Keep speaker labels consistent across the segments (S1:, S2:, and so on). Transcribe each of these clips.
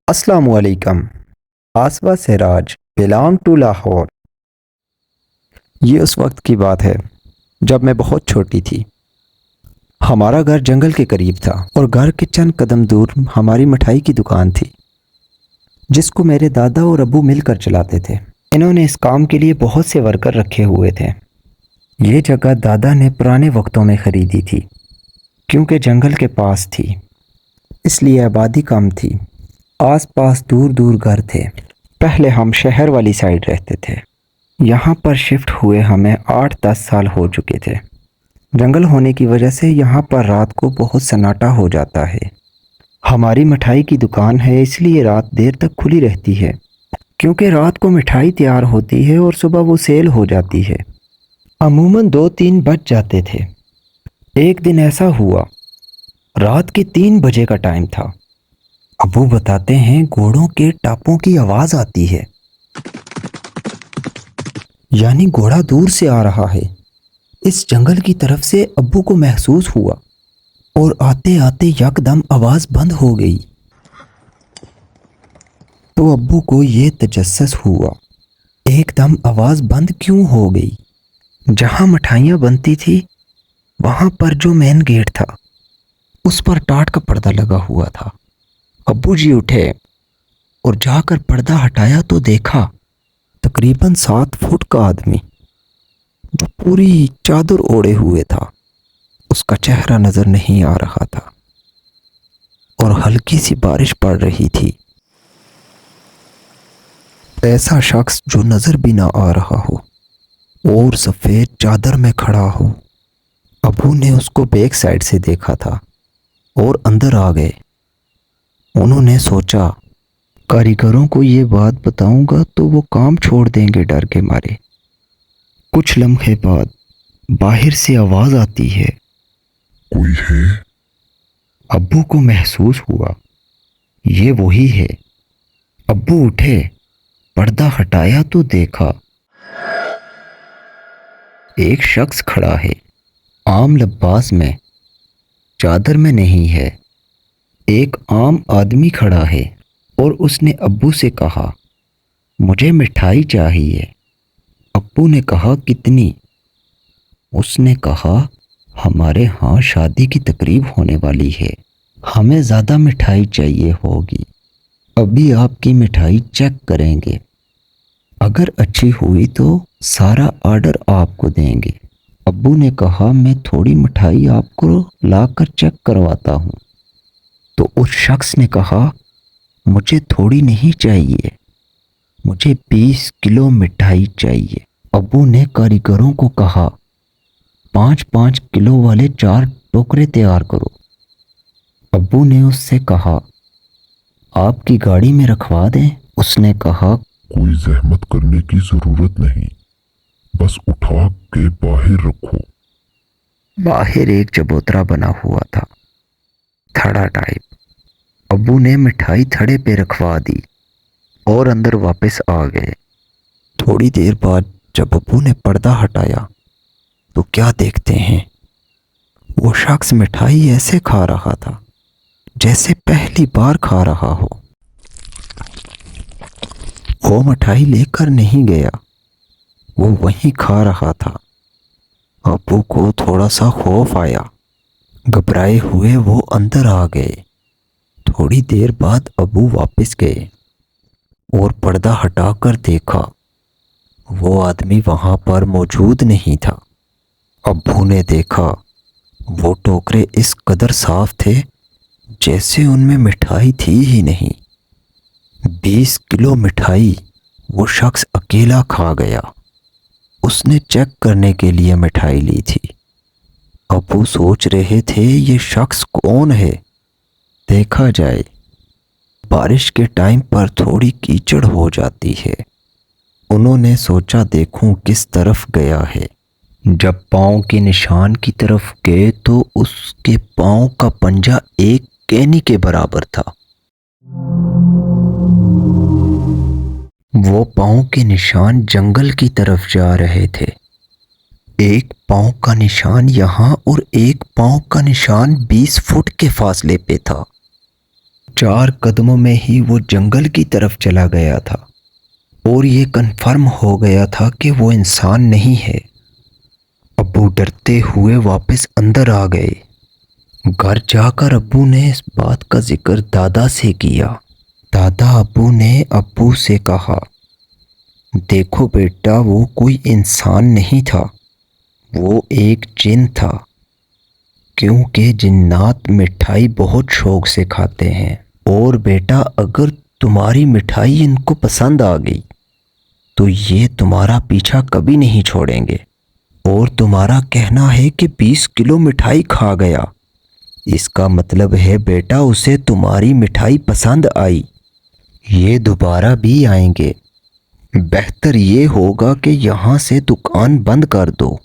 S1: السلام علیکم. آصفہ سراج belong to Lahore. یہ اس وقت کی بات ہے جب میں بہت چھوٹی تھی. ہمارا گھر جنگل کے قریب تھا اور گھر کے چند قدم دور ہماری مٹھائی کی دکان تھی جس کو میرے دادا اور ابو مل کر چلاتے تھے. انہوں نے اس کام کے لیے بہت سے ورکر رکھے ہوئے تھے. یہ جگہ دادا نے پرانے وقتوں میں خریدی تھی کیونکہ جنگل کے پاس تھی، اس لیے آبادی کم تھی. آس پاس دور دور گھر تھے. پہلے ہم شہر والی سائڈ رہتے تھے. یہاں پر شفٹ ہوئے ہمیں 8-10 سال ہو چکے تھے. جنگل ہونے کی وجہ سے یہاں پر رات کو بہت سناٹا ہو جاتا ہے. ہماری مٹھائی کی دکان ہے اس لیے رات دیر تک کھلی رہتی ہے کیونکہ رات کو مٹھائی تیار ہوتی ہے اور صبح وہ سیل ہو جاتی ہے. عموماً 2-3 بج جاتے تھے. ایک دن ایسا ہوا، رات کے 3 بجے کا ٹائم تھا. ابو بتاتے ہیں گھوڑوں کے ٹاپوں کی آواز آتی ہے، یعنی گھوڑا دور سے آ رہا ہے. اس جنگل کی طرف سے ابو کو محسوس ہوا اور آتے آتے یکدم آواز بند ہو گئی. تو ابو کو یہ تجسس ہوا ایک دم آواز بند کیوں ہو گئی. جہاں مٹھائیاں بنتی تھی وہاں پر جو مین گیٹ تھا اس پر ٹاٹ کا پردہ لگا ہوا تھا. ابو جی اٹھے اور جا کر پردہ ہٹایا تو دیکھا تقریباً 7 فٹ کا آدمی جو پوری چادر اوڑے ہوئے تھا. اس کا چہرہ نظر نہیں آ رہا تھا اور ہلکی سی بارش پڑ رہی تھی. ایسا شخص جو نظر بھی نہ آ رہا ہو اور سفید چادر میں کھڑا ہو. ابو نے اس کو بیک سائڈ سے دیکھا تھا اور اندر آ گئے. انہوں نے سوچا کاریگروں کو یہ بات بتاؤں گا تو وہ کام چھوڑ دیں گے ڈر کے مارے. کچھ لمحے بعد باہر سے آواز آتی ہے،
S2: کوئی ہے؟
S1: ابو کو محسوس ہوا یہ وہی ہے. ابو اٹھے، پردہ ہٹایا تو دیکھا ایک شخص کھڑا ہے، عام لباس میں، چادر میں نہیں ہے. ایک عام آدمی کھڑا ہے اور اس نے ابو سے کہا مجھے مٹھائی چاہیے. ابو نے کہا کتنی؟ اس نے کہا ہمارے ہاں شادی کی تقریب ہونے والی ہے، ہمیں زیادہ مٹھائی چاہیے ہوگی. ابھی آپ کی مٹھائی چیک کریں گے، اگر اچھی ہوئی تو سارا آرڈر آپ کو دیں گے. ابو نے کہا میں تھوڑی مٹھائی آپ کو لا کر چیک کرواتا ہوں. تو اس شخص نے کہا مجھے تھوڑی نہیں چاہیے، مجھے 20 کلو مٹھائی چاہیے. ابو نے کاریگروں کو کہا 5-5 کلو والے 4 ٹوکرے تیار کرو. ابو نے اس سے کہا آپ کی گاڑی میں رکھوا دیں؟ اس نے کہا
S2: کوئی زحمت کرنے کی ضرورت نہیں، بس اٹھا کے باہر رکھو.
S1: باہر ایک چبوترا بنا ہوا تھا، تھڑا ٹائپ. ابو نے مٹھائی تھڑے پہ رکھوا دی اور اندر واپس آ گئے. تھوڑی دیر بعد جب ابو نے پردہ ہٹایا تو کیا دیکھتے ہیں، وہ شخص مٹھائی ایسے کھا رہا تھا جیسے پہلی بار کھا رہا ہو. وہ مٹھائی لے کر نہیں گیا، وہ وہیں کھا رہا تھا. ابو کو تھوڑا سا خوف آیا، گھبرائے ہوئے وہ اندر آ گئے. تھوڑی دیر بعد ابو واپس گئے اور پردہ ہٹا کر دیکھا وہ آدمی وہاں پر موجود نہیں تھا. ابو نے دیکھا وہ ٹوکرے اس قدر صاف تھے جیسے ان میں مٹھائی تھی ہی نہیں. 20 کلو مٹھائی وہ شخص اکیلا کھا گیا. اس نے چیک کرنے کے لیے مٹھائی لی تھی. ابو سوچ رہے تھے یہ شخص کون ہے، دیکھا جائے. بارش کے ٹائم پر تھوڑی کیچڑ ہو جاتی ہے. انہوں نے سوچا دیکھوں کس طرف گیا ہے. جب پاؤں کے نشان کی طرف گئے تو اس کے پاؤں کا پنجہ ایک کینی کے برابر تھا. وہ پاؤں کے نشان جنگل کی طرف جا رہے تھے. ایک پاؤں کا نشان یہاں اور ایک پاؤں کا نشان 20 فٹ کے فاصلے پہ تھا۔ 4 قدموں میں ہی وہ جنگل کی طرف چلا گیا تھا اور یہ کنفرم ہو گیا تھا کہ وہ انسان نہیں ہے۔ ابو ڈرتے ہوئے واپس اندر آ گئے۔ گھر جا کر ابو نے اس بات کا ذکر دادا سے کیا۔ دادا ابو نے ابو سے کہا، دیکھو بیٹا، وہ کوئی انسان نہیں تھا، وہ ایک جن تھا، کیونکہ جنات مٹھائی بہت شوق سے کھاتے ہیں، اور بیٹا اگر تمہاری مٹھائی ان کو پسند آ گئی تو یہ تمہارا پیچھا کبھی نہیں چھوڑیں گے، اور تمہارا کہنا ہے کہ 20 کلو مٹھائی کھا گیا، اس کا مطلب ہے بیٹا اسے تمہاری مٹھائی پسند آئی، یہ دوبارہ بھی آئیں گے۔ بہتر یہ ہوگا کہ یہاں سے دکان بند کر دو۔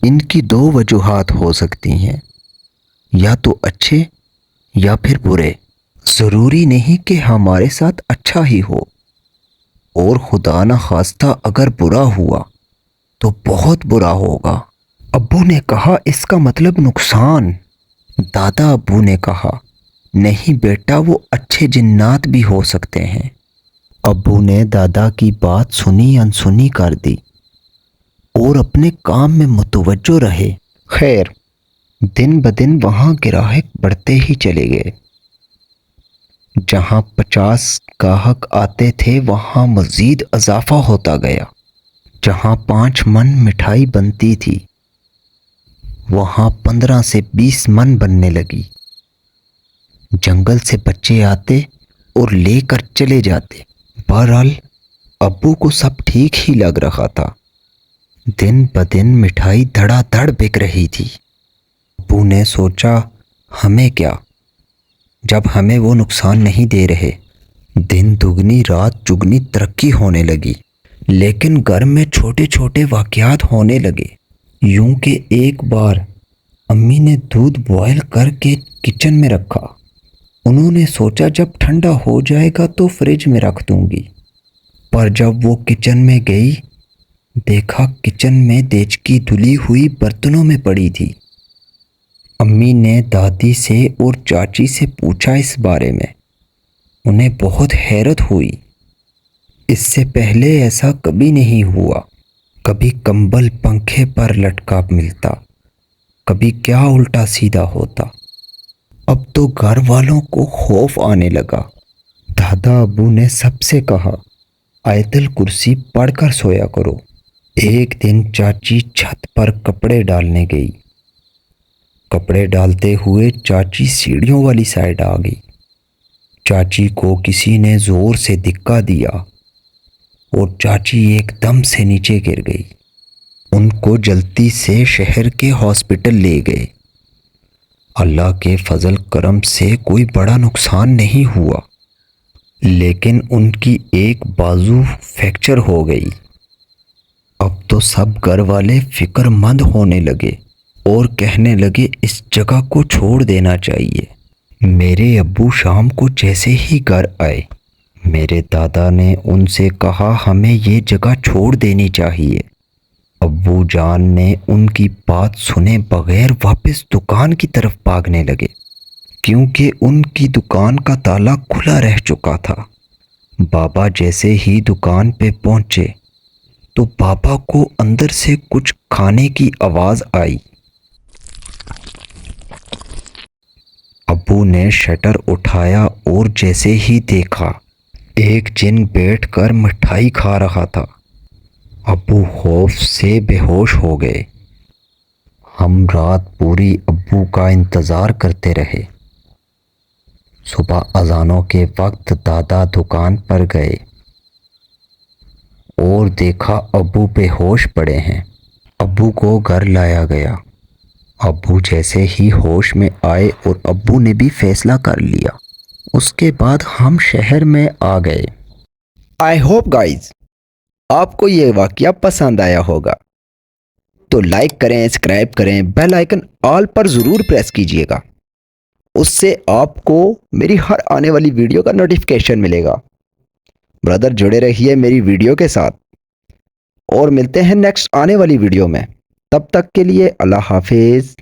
S1: ان کی 2 وجوہات ہو سکتی ہیں، یا تو اچھے یا پھر برے، ضروری نہیں کہ ہمارے ساتھ اچھا ہی ہو، اور خدا نہ خواستہ اگر برا ہوا تو بہت برا ہوگا۔ ابو نے کہا، اس کا مطلب نقصان؟ دادا ابو نے کہا، نہیں بیٹا، وہ اچھے جنات بھی ہو سکتے ہیں۔ ابو نے دادا کی بات سنی انسنی کر دی اور اپنے کام میں متوجہ رہے۔ خیر، دن بدن وہاں گراہک بڑھتے ہی چلے گئے۔ جہاں 50 گاہک آتے تھے وہاں مزید اضافہ ہوتا گیا۔ جہاں 5 من مٹھائی بنتی تھی وہاں 15 سے 20 من بننے لگی۔ جنگل سے بچے آتے اور لے کر چلے جاتے۔ بہرحال ابو کو سب ٹھیک ہی لگ رہا تھا۔ دن بدن مٹھائی دھڑا دھڑ بک رہی تھی۔ ابو نے سوچا، ہمیں کیا، جب ہمیں وہ نقصان نہیں دے رہے۔ دن دگنی رات چگنی ترقی ہونے لگی، لیکن گھر میں چھوٹے چھوٹے واقعات ہونے لگے۔ یوں کہ ایک بار امی نے دودھ بوائل کر کے کچن میں رکھا۔ انہوں نے سوچا جب ٹھنڈا ہو جائے گا تو فریج میں رکھ دوں گی، پر جب وہ کچن میں گئی دیکھا کچن میں دیچکی دھلی ہوئی برتنوں میں پڑی تھی۔ امی نے دادی سے اور چاچی سے پوچھا اس بارے میں۔ انہیں بہت حیرت ہوئی، اس سے پہلے ایسا کبھی نہیں ہوا۔ کبھی کمبل پنکھے پر لٹکا ملتا، کبھی کیا الٹا سیدھا ہوتا۔ اب تو گھر والوں کو خوف آنے لگا۔ دادا ابو نے سب سے کہا، آیت الکرسی پڑھ کر سویا کرو۔ ایک دن چاچی چھت پر کپڑے ڈالنے گئی۔ کپڑے ڈالتے ہوئے چاچی سیڑھیوں والی سائڈ آ گئی۔ چاچی کو کسی نے زور سے دھکا دیا اور چاچی ایک دم سے نیچے گر گئی۔ ان کو جلدی سے شہر کے ہاسپٹل لے گئے۔ اللہ کے فضل کرم سے کوئی بڑا نقصان نہیں ہوا، لیکن ان کی ایک بازو فریکچر ہو گئی۔ اب تو سب گھر والے فکر مند ہونے لگے اور کہنے لگے اس جگہ کو چھوڑ دینا چاہیے۔ میرے ابو شام کو جیسے ہی گھر آئے، میرے دادا نے ان سے کہا ہمیں یہ جگہ چھوڑ دینی چاہیے۔ ابو جان نے ان کی بات سنے بغیر واپس دکان کی طرف بھاگنے لگے، کیونکہ ان کی دکان کا تالا کھلا رہ چکا تھا۔ بابا جیسے ہی دکان پہ پہنچے تو بابا کو اندر سے کچھ کھانے کی آواز آئی۔ ابو نے شٹر اٹھایا اور جیسے ہی دیکھا ایک جن بیٹھ کر مٹھائی کھا رہا تھا۔ ابو خوف سے بے ہوش ہو گئے۔ ہم رات پوری ابو کا انتظار کرتے رہے۔ صبح اذانوں کے وقت دادا دکان پر گئے اور دیکھا ابو بے ہوش پڑے ہیں۔ ابو کو گھر لایا گیا۔ ابو جیسے ہی ہوش میں آئے اور ابو نے بھی فیصلہ کر لیا۔ اس کے بعد ہم شہر میں آ گئے۔ آئی ہوپ گائز آپ کو یہ واقعہ پسند آیا ہوگا، تو لائک کریں، سبسکرائب کریں، بیل آئیکن آل پر ضرور پریس کیجئے گا، اس سے آپ کو میری ہر آنے والی ویڈیو کا نوٹیفیکیشن ملے گا۔ برادر جڑے رہیے میری ویڈیو کے ساتھ اور ملتے ہیں نیکسٹ آنے والی ویڈیو میں۔ تب تک کے لیے اللہ حافظ۔